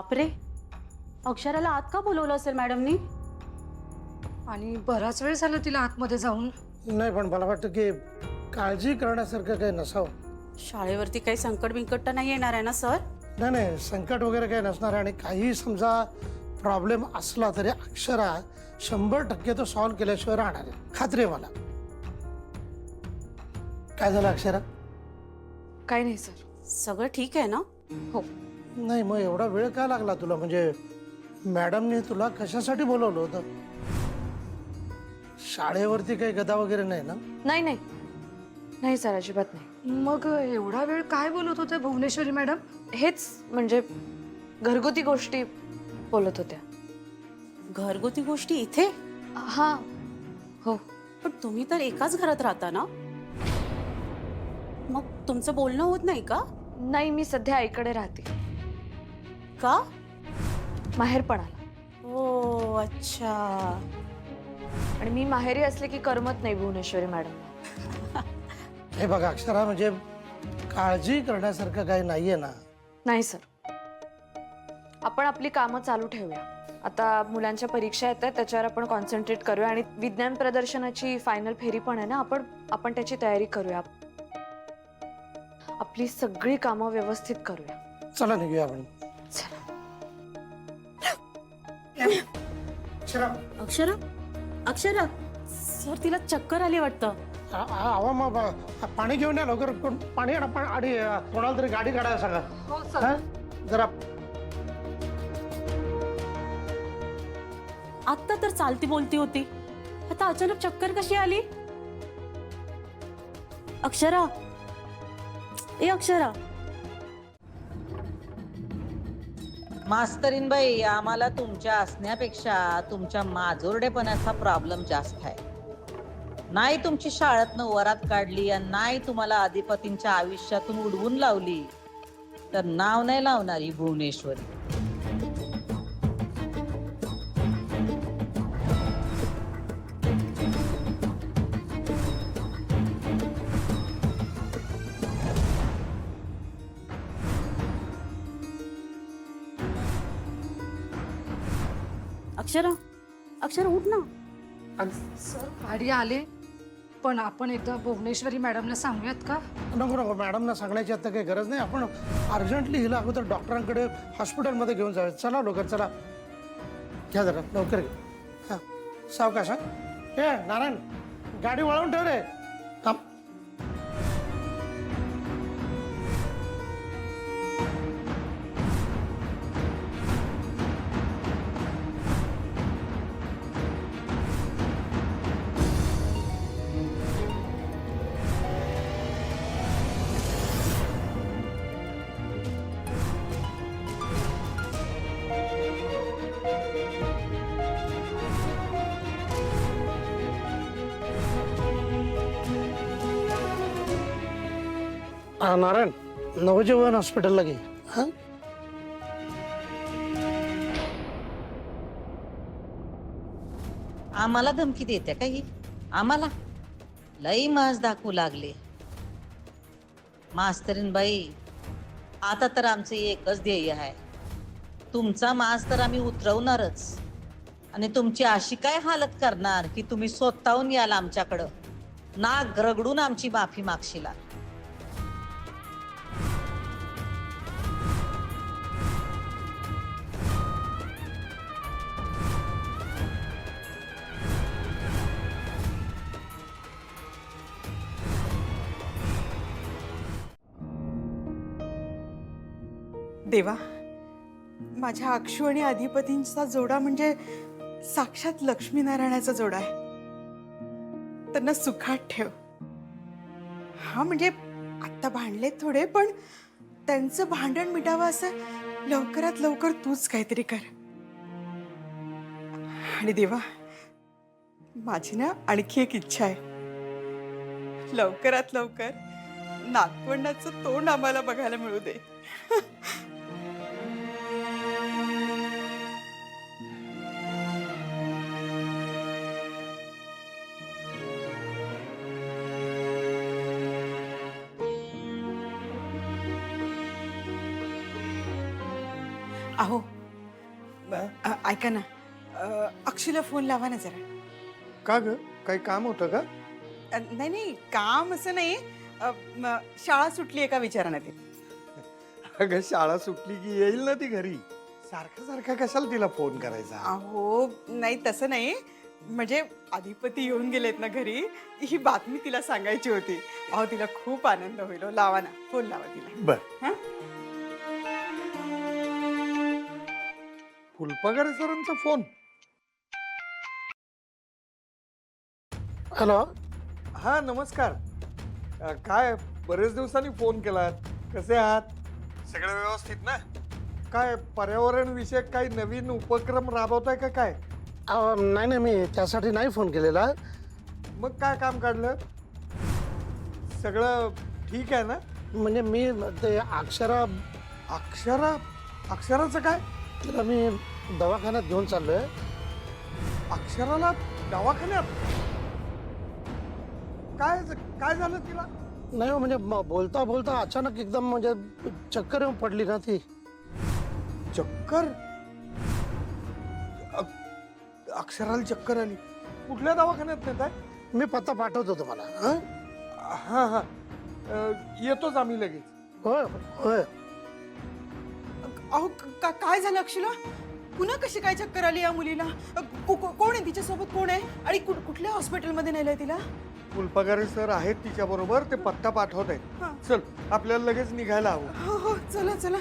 बापरे, अक्षराला आत का बोलवलं असेल मॅडमनी? आणि बराच वेळ झाला तिला आतमध्ये जाऊन. नाही, पण मला वाटतं की काळजी करण्यासारखं काही नसावं. शाळेवरती काही संकट बिंकट तर नाही येणार आहे ना सर? नाही नाही, संकट वगैरे काही नसणार. आणि काही समजा प्रॉब्लेम असला तरी अक्षरा 100% तो सॉल्व्ह केल्याशिवाय राहणार आहे, खात्री आहे मला. काय झालं अक्षरा? काय नाही सर. सगळं ठीक आहे ना? हो. नाही, मग एवढा वेळ का लागला तुला? म्हणजे मॅडमने तुला कशासाठी बोलवलं होतं? शाळेवरती काही गदा वगैरे नाही ना? नाही नाही नाही सर, अजिबात नाही. मग एवढा वेळ काय बोलत होते भुवनेश्वरी मॅडम? हेच म्हणजे घरगुती गोष्टी बोलत होत्या. घरगुती गोष्टी इथे? हा. हो. पण तुम्ही तर एकाच घरात राहता ना? मग तुमचं बोलणं होत नाही का? नाही, मी सध्या आईकडे राहते. का? माहेरपणाला. ओ अच्छा. आणि मी माहेरी असले की करमत नाही भुवनेश्वरी मॅडम. हे बघा अक्षरा, म्हणजे काळजी करण्यासारखं काही नाहीये ना. नाही सर, आपण आपली कामं चालू ठेवूया. आता मुलांच्या परीक्षा येतात, त्याच्यावर आपण कॉन्सन्ट्रेट करूया. आणि विज्ञान प्रदर्शनाची फायनल फेरी पण आहे ना, आपण त्याची तयारी करूया. आपली सगळी कामं व्यवस्थित करूया. चला निघूया आपण. अक्षरा, अक्षरा, अक्षरा, सर तिला चक्कर आली वाटतं. आवा मग पाणी घेऊन या लवकर. पाणी आणा. आणि कोणाला तरी गाडी काढायला सांगा. हो हा? जरा. आत्ता तर चालती बोलती होती, आता अचानक चक्कर कशी आली? अक्षरा, ए अक्षरा. मास्तरीनबाई, आम्हाला तुमच्या असण्यापेक्षा तुमच्या माजोरडेपणाचा प्रॉब्लेम जास्त आहे. नाही तुमची शाळेतनं वरात काढली आणि नाही तुम्हाला अधिपतींच्या आयुष्यातून उडवून लावली, तर नाव नाही लावणारी भुवनेश्वरी. अक्षरा, अक्षरा उठ ना. सर, गाडी आले, पण आपण एकदा भुवनेश्वरी मॅडमला सांगूयात का? नको नको, मॅडमना सांगण्याची आता काही गरज नाही. आपण अर्जंटली हिला अगोदर डॉक्टरांकडे हॉस्पिटलमध्ये घेऊन जाऊया. चला लवकर, चला. घ्या जरा लवकर घ्या. हां, सावकाश. हा हे नारायण, गाडी वळवून ठेव रे. थांब. नारायण, नवजीवन हॉस्पिटलला घे. हां, आम्हाला धमकी देते का ही? आम्हाला लई माज दाखवू लागले. मास्तरीनबाई, आता तर आमचं एकच ध्येय आहे, तुमचा माज तर आम्ही उतरवणारच. आणि तुमची अशी काय हालत करणार की तुम्ही स्वतःहून याल आमच्याकडं, नाक रगडून आमची माफी मागशीला. देवा, माझ्या अक्षू आणि अधिपतींचा जोडा म्हणजे साक्षात लक्ष्मीनारायणाचा जोडा आहे. त्यांना सुखात ठेव. हा म्हणजे आता भांडले थोडे, पण त्यांचं भांडण मिटावं असं लवकरात लवकर तूच काहीतरी कर. आणि देवा, माझी ना आणखी एक इच्छा आहे. लवकरात लवकर नातवंडाचं तोंड आम्हाला बघायला मिळू दे. अहो, ऐका ना, अक्षूला फोन लावा ना जरा. का ग काही काम होतं का? नाही नाही, काम असं नाही. शाळा सुटली आहे का विचारा ते. अगं शाळा सुटली की येईल ना ती घरी. सारखं सारखं कशाला तिला फोन करायचा? अहो नाही, तसं नाही. म्हणजे अधिपती येऊन गेलेत ना घरी, ही बातमी तिला सांगायची होती. अहो तिला खूप आनंद होईल. लावा ना, फोन लावा तिला. बर. हं? फुलपगारे सरांचा फोन. हॅलो. हा नमस्कार. काय बरेच दिवसांनी फोन केलात. कसे आहात? सगळं व्यवस्थित ना? काय पर्यावरण विषयक काही नवीन उपक्रम राबवताय का काय? नाही नाही, मी त्यासाठी नाही फोन केलेला. मग काय काम काढलं? सगळं ठीक आहे ना? म्हणजे मी ते अक्षराचं काय? तिला मी दवाखान्यात घेऊन चाललोय. अक्षराला दवाखान्यात? काय झालं तिला? नाही म्हणजे बोलता बोलता अचानक एकदम म्हणजे चक्कर येऊन पडली ना ती. चक्कर? अक्षराला चक्कर आली? कुठल्या दवाखान्यात नेताय? मी पत्ता पाठवतो तुम्हाला. हा हा, येतोच आम्ही लगेच. होय होय. अहो काय झालं अक्षूला? पुन्हा कशी काय चक्कर आली या मुलीला? कोण आहे तिच्यासोबत? कोण आहे आणि कुठल्या हॉस्पिटलमध्ये नेलंय तिला? फुलपगारे सर आहेत तिच्या बरोबर. ते पत्ता पाठवत आहेत. चल आपल्याला लगेच निघायला हवं. हो हो, चला चला.